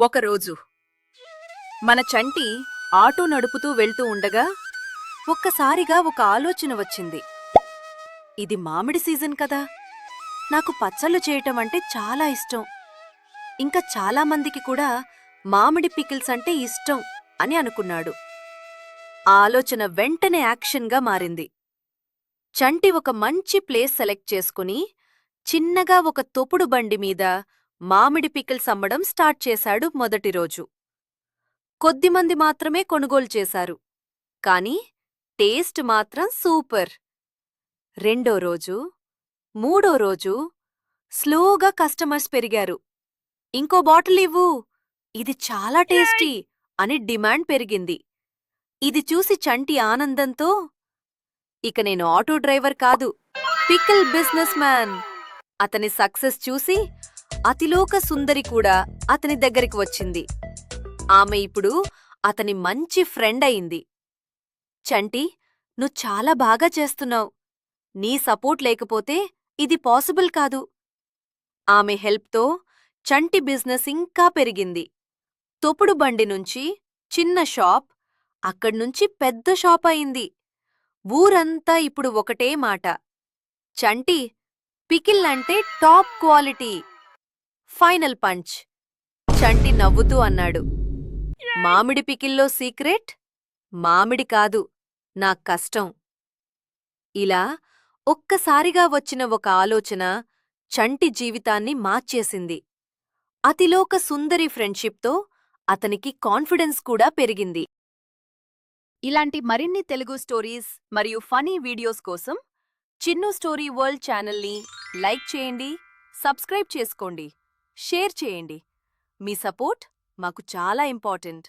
ఒకరోజు మన చంటి ఆటో నడుపుతూ వెళ్తూ ఉండగా ఒక్కసారిగా ఒక ఆలోచన వచ్చింది. ఇది మామిడి సీజన్ కదా, నాకు పచ్చళ్ళు చేయటం అంటే చాలా ఇష్టం. ఇంకా చాలా మందికి కూడా మామిడి పికిల్స్ అంటే ఇష్టం అని అనుకున్నాడు. ఆ ఆలోచన వెంటనే యాక్షన్గా మారింది. చంటి ఒక మంచి ప్లేస్ సెలెక్ట్ చేసుకుని చిన్నగా ఒక తొపుడు బండి మీద మామిడి పికిల్స్ అమ్మడం స్టార్ట్ చేశాడు. మొదటి రోజు కొద్దిమంది మాత్రమే కొనుగోలు చేశారు, కాని టేస్ట్ మాత్రం సూపర్. రెండో రోజు, మూడో రోజు స్లోగా కస్టమర్స్ పెరిగారు. ఇంకో బాటిల్ ఇవ్వు, ఇది చాలా టేస్టీ అని డిమాండ్ పెరిగింది. ఇది చూసి చంటి ఆనందంతో, ఇక నేను ఆటో డ్రైవర్ కాదు, పికిల్ బిజినెస్ మ్యాన్. అతని సక్సెస్ చూసి అతిలోక సుందరి కూడా అతని దగ్గరికి వచ్చింది. ఆమె ఇప్పుడు అతని మంచి ఫ్రెండ్ అయింది. చంటి, నువ్వు చాలా బాగా చేస్తున్నావు. నీ సపోర్ట్ లేకపోతే ఇది పాసిబుల్ కాదు. ఆమె హెల్ప్తో చంటి బిజినెస్ ఇంకా పెరిగింది. తొపుడు బండి నుంచి చిన్న షాప్, అక్కడ్నుంచి పెద్ద షాప్ అయింది. ఊరంతా ఇప్పుడు ఒకటే మాట, చంటి, పికిల్ అంటే top quality. Final punch. Chanti నవ్వుతూ అన్నాడు, మామిడి పికిల్లో సీక్రెట్ మామిడి కాదు, నా కష్టం. ఇలా ఒక్కసారిగా వచ్చిన ఒక ఆలోచన చంటి జీవితాన్ని మార్చేసింది. అతిలోక సుందరి ఫ్రెండ్షిప్తో అతనికి కాన్ఫిడెన్స్ కూడా పెరిగింది. ఇలాంటి మరిన్ని తెలుగు స్టోరీస్ మరియు ఫనీ వీడియోస్ కోసం చిన్ను స్టోరీ వరల్డ్ ఛానల్ని లైక్ చేయండి, సబ్స్క్రైబ్ చేసుకోండి, షేర్ చేయండి. మీ సపోర్ట్ మాకు చాలా ఇంపార్టెంట్.